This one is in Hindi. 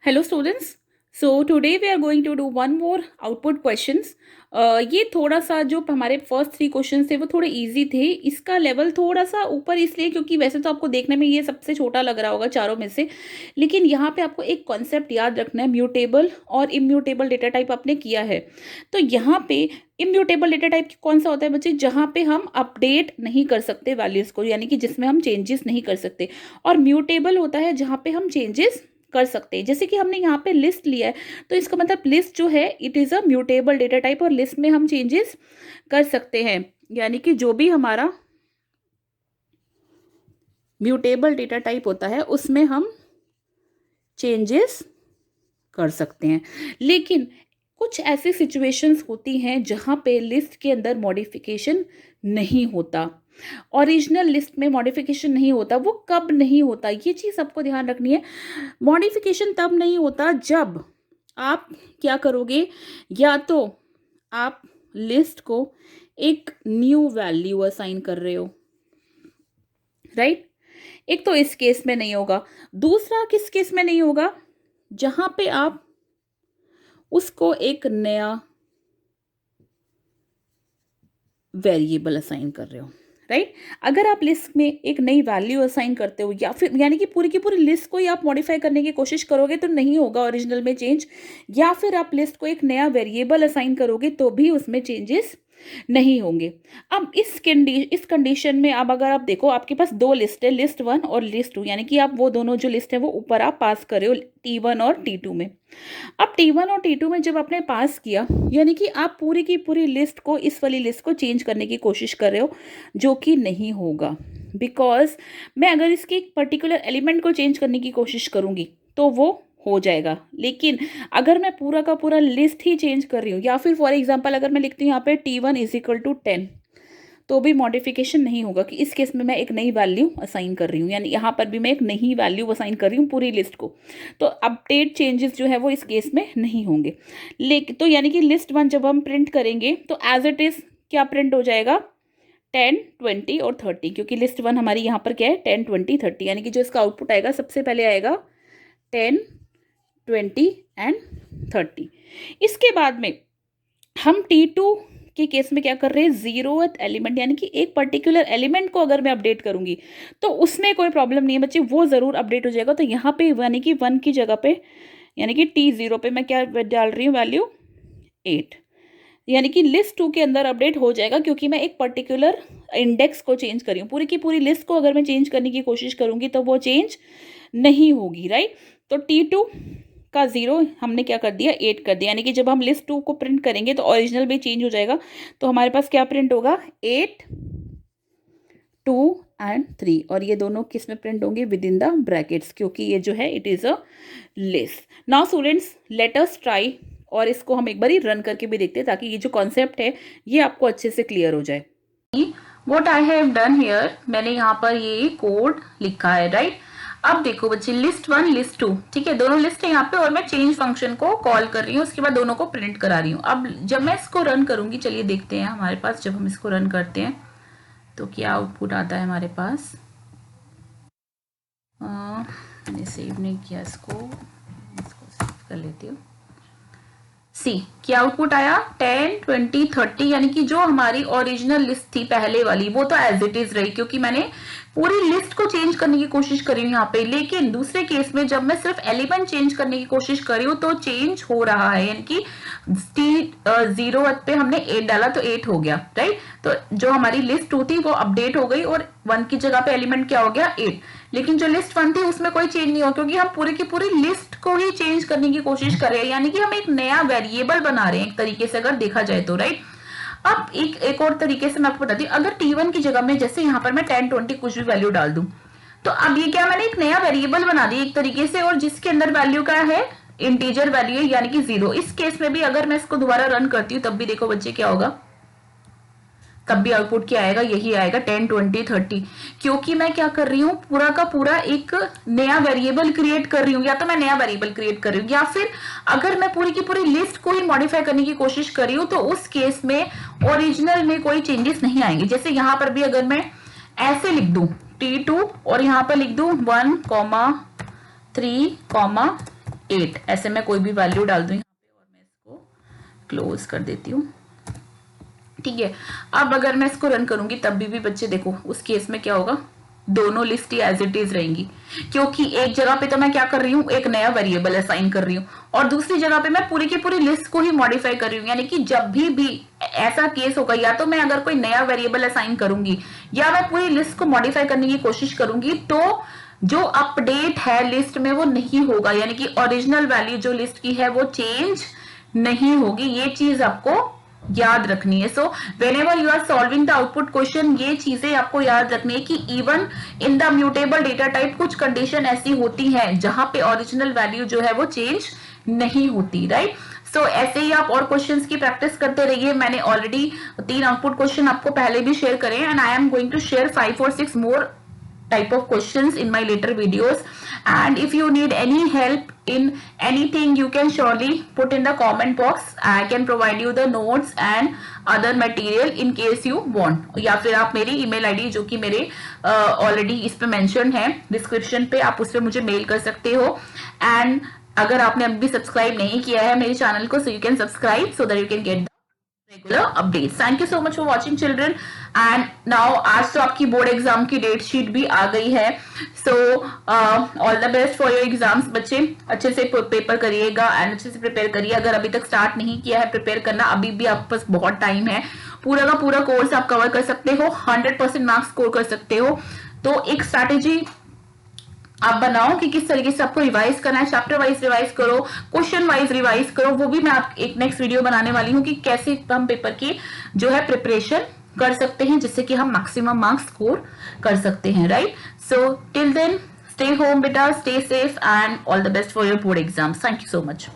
Hello students. So today we are going to do one more output questions. ये थोड़ा सा जो हमारे फर्स्ट 3 क्वेश्चन थे वो थोड़े इजी थे. इसका लेवल थोड़ा सा ऊपर इसलिए क्योंकि वैसे तो आपको देखने में ये सबसे छोटा लग रहा होगा चारों में से, लेकिन यहाँ पे आपको एक कॉन्सेप्ट याद रखना है. म्यूटेबल और इम्यूटेबल डेटा टाइप आपने किया है, तो यहाँ पे इम्यूटेबल डेटा टाइप कौन सा होता है बच्चे, जहाँ पे हम अपडेट नहीं कर सकते वैल्यूज़ को, यानी कि जिसमें हम चेंजेस नहीं कर सकते. और म्यूटेबल होता है जहाँ पे हम चेंजेस कर सकते हैं. जैसे कि हमने यहाँ पे लिस्ट लिया है, तो इसका मतलब लिस्ट जो है it is a mutable data type, और लिस्ट में हम चेंजेस कर सकते हैं. यानी कि जो भी हमारा म्यूटेबल डेटा टाइप होता है उसमें हम चेंजेस कर सकते हैं. लेकिन कुछ ऐसी सिचुएशंस होती हैं जहाँ पे लिस्ट के अंदर मॉडिफिकेशन नहीं होता, ओरिजिनल लिस्ट में मॉडिफिकेशन नहीं होता. वो कब नहीं होता, ये चीज़ आपको ध्यान रखनी है. मॉडिफिकेशन तब नहीं होता जब आप क्या करोगे, या तो आप लिस्ट को एक न्यू वैल्यू असाइन कर रहे हो, राइट. एक तो इस केस में नहीं होगा. दूसरा किस केस में नहीं होगा, जहाँ पे आप उसको एक नया वेरिएबल असाइन कर रहे हो, राइट. अगर आप लिस्ट में एक नई वैल्यू असाइन करते हो या फिर यानी कि पूरी की पूरी लिस्ट को ही आप मॉडिफाई करने की कोशिश करोगे तो नहीं होगा ओरिजिनल में चेंज. या फिर आप लिस्ट को एक नया वेरिएबल असाइन करोगे तो भी उसमें चेंजेस नहीं होंगे. अब इस कंडीशन में अब अगर आप देखो, आपके पास दो लिस्ट है, लिस्ट 1 और लिस्ट 2, यानी कि आप वो दोनों जो लिस्ट है वो ऊपर आप पास कर रहे हो T1 और T2 में. अब T1 और T2 में जब आपने पास किया, यानी कि आप पूरी की पूरी लिस्ट को, इस वाली लिस्ट को चेंज करने की कोशिश कर रहे हो, जो कि नहीं होगा. बिकॉज मैं अगर इसके एक पर्टिकुलर एलिमेंट को चेंज करने की कोशिश करूँगी तो वो हो जाएगा. लेकिन अगर मैं पूरा का पूरा लिस्ट ही चेंज कर रही हूँ, या फिर फॉर एग्जांपल अगर मैं लिखती हूँ यहाँ पे T1 = 10, तो भी मॉडिफिकेशन नहीं होगा कि इस केस में मैं एक नई वैल्यू असाइन कर रही हूँ, यानी यहाँ पर भी मैं एक नई वैल्यू असाइन कर रही हूँ पूरी लिस्ट को. तो अपडेट चेंजेस जो है वो इस केस में नहीं होंगे. लेकिन तो यानी कि लिस्ट 1 जब हम प्रिंट करेंगे तो एज इट इज़ क्या प्रिंट हो जाएगा, 10, 20 और 30, क्योंकि लिस्ट 1 हमारी यहाँ पर क्या है 10, 20, 30, यानी कि जो इसका आउटपुट आएगा सबसे पहले आएगा 10, 20 एंड 30. इसके बाद में हम T2 के केस में क्या कर रहे हैं, 0th एलिमेंट, यानी कि एक पर्टिकुलर एलिमेंट को अगर मैं अपडेट करूंगी तो उसमें कोई प्रॉब्लम नहीं है बच्चे, वो ज़रूर अपडेट हो जाएगा. तो यहाँ पे यानी कि 1 की जगह पे, यानी कि T0 पे मैं क्या डाल रही हूँ वैल्यू 8, यानी कि लिस्ट 2 के अंदर अपडेट हो जाएगा, क्योंकि मैं एक पर्टिकुलर इंडेक्स को चेंज कर रही हूँ. पूरी की पूरी लिस्ट को अगर मैं चेंज करने की कोशिश करूँगी तो वो चेंज नहीं होगी, राइट. तो T2 का 0 हमने क्या कर दिया, 8 कर दिया, यानी कि जब हम लिस्ट 2 को प्रिंट करेंगे तो ओरिजिनल भी चेंज हो जाएगा. तो हमारे पास क्या प्रिंट होगा, 8, 2 एंड 3, और ये दोनों किस में प्रिंट होंगे, विद इन द ब्रैकेट्स, क्योंकि ये जो है it is a list. Now students let us try, और इसको हम एक बार ही रन करके भी देखते हैं ताकि ये जो कॉन्सेप्ट है ये आपको अच्छे से क्लियर हो जाए. What I have done here, मैंने यहाँ पर ये कोड लिखा है, राइट. अब देखो बच्चे, लिस्ट 1 लिस्ट 2, ठीक है, दोनों लिस्ट है यहाँ पे, और मैं चेंज फंक्शन को कॉल कर रही हूँ, उसके बाद दोनों को प्रिंट करा रही हूँ. अब जब मैं इसको रन करूंगी, चलिए देखते हैं हमारे पास जब हम इसको रन करते हैं तो क्या आउटपुट आता है हमारे पास. मैंने सेव नहीं किया इसको सेव कर लेती हूँ. सी क्या आउटपुट आया, 10, 20, 30, यानी कि जो हमारी ओरिजिनल लिस्ट थी पहले वाली वो तो एज इट इज रही, क्योंकि मैंने पूरी लिस्ट को चेंज करने की कोशिश करी हूँ यहाँ पे. लेकिन दूसरे केस में जब मैं सिर्फ एलिमेंट चेंज करने की कोशिश कर रही हूँ तो चेंज हो रहा है, यानी कि T0 पे हमने 8 डाला तो 8 हो गया, राइट. तो जो हमारी लिस्ट 2 थी वो अपडेट हो गई, और 1 की जगह पे एलिमेंट क्या हो गया, 8. लेकिन जो लिस्ट 1 थी उसमें कोई चेंज नहीं हुआ, क्योंकि हम पूरी की पूरी लिस्ट को ही चेंज करने की कोशिश कर रहे हैं, यानी कि हम एक नया वेरिएबल बना रहे हैं एक तरीके से अगर देखा जाए तो, राइट. अब एक और तरीके से मैं आपको बताती हूँ, अगर T1 की जगह में जैसे यहाँ पर मैं 10, 20 कुछ भी वैल्यू डाल दूं, तो अब ये क्या, मैंने एक नया वेरिएबल बना दिया एक तरीके से, और जिसके अंदर वैल्यू क्या है, इंटीजर वैल्यू है, यानी कि 0. इस केस में भी अगर मैं इसको दोबारा रन करती हूँ तब भी देखो बच्चे क्या होगा, तब भी आउटपुट क्या आएगा, यही आएगा 10, 20, 30, क्योंकि मैं क्या कर रही हूँ, पूरा का पूरा एक नया वेरिएबल क्रिएट कर रही हूँ, या तो मैं नया वेरिएबल क्रिएट कर रही हूँ, या फिर अगर मैं पूरी की पूरी लिस्ट को ही मॉडिफाई करने की कोशिश कर रही हूँ तो उस केस में ओरिजिनल में कोई चेंजेस नहीं आएंगे. जैसे यहाँ पर भी अगर मैं ऐसे लिख दूं T2 और यहाँ पर लिख दूं 1, 3, 8 ऐसे मैं कोई भी वैल्यू डाल दूं यहाँ पे और मैं इसको क्लोज कर देती हूँ। ठीक है, अब अगर मैं इसको रन करूंगी तब भी बच्चे देखो उस केस में क्या होगा, दोनों लिस्ट ही एज इट इज रहेंगी, क्योंकि एक जगह पे तो मैं क्या कर रही हूँ, एक नया वेरिएबल असाइन कर रही हूँ और दूसरी जगह पे मैं पूरी की पूरी लिस्ट को ही मॉडिफाई कर रही हूँ। यानी कि जब भी ऐसा केस होगा, या तो मैं अगर कोई नया वेरिएबल असाइन करूंगी या मैं पूरी लिस्ट को मॉडिफाई करने की कोशिश करूंगी, तो जो अपडेट है लिस्ट में वो नहीं होगा, यानी कि ओरिजिनल वैल्यू जो लिस्ट की है वो चेंज नहीं होगी। ये चीज आपको याद रखनी है। So whenever you are solving the output question, ये चीजें आपको याद रखनी है कि even in the mutable data type कुछ कंडीशन ऐसी होती हैं जहां पे ओरिजिनल वैल्यू जो है वो चेंज नहीं होती, राइट। सो ऐसे ही आप और क्वेश्चंस की प्रैक्टिस करते रहिए। मैंने ऑलरेडी 3 आउटपुट क्वेश्चन आपको पहले भी शेयर करे and I am going to share 5 or 6 more type of questions in my later videos, and if you need any help in anything you can surely put in the comment box. I can provide you the notes and other material in case you want, या फिर आप मेरी email ID जो कि मेरे ऑलरेडी इस पे मेंशन है डिस्क्रिप्शन पे, आप उस पे मुझे मेल कर सकते हो। एंड अगर आपने अभी सब्सक्राइब नहीं किया है मेरे चैनल को, so you can subscribe so that you can get regular updates. Thank you so much for watching children. And now आज तो आपकी बोर्ड एग्जाम की डेट शीट भी आ गई है। So all the best for your exams बच्चे, अच्छे से पेपर करिएगा एंड अच्छे से प्रिपेयर करिए। अगर अभी तक स्टार्ट नहीं किया है प्रिपेयर करना, अभी भी आपके पास बहुत टाइम है, पूरा का पूरा कोर्स आप कवर कर सकते हो, 100% मार्क्स स्कोर कर सकते हो। तो एक स्ट्रैटेजी आप बनाओ कि किस तरीके से आपको रिवाइज करना है, चैप्टर वाइज रिवाइज करो, क्वेश्चन वाइज रिवाइज करो। वो भी मैं आप एक नेक्स्ट वीडियो बनाने वाली हूँ कि कैसे हम पेपर की जो है प्रिपरेशन कर सकते हैं जिससे कि हम मैक्सिमम मार्क्स स्कोर कर सकते हैं, right. So till then stay home बेटा, stay safe and all the best for your board exams. Thank you so much.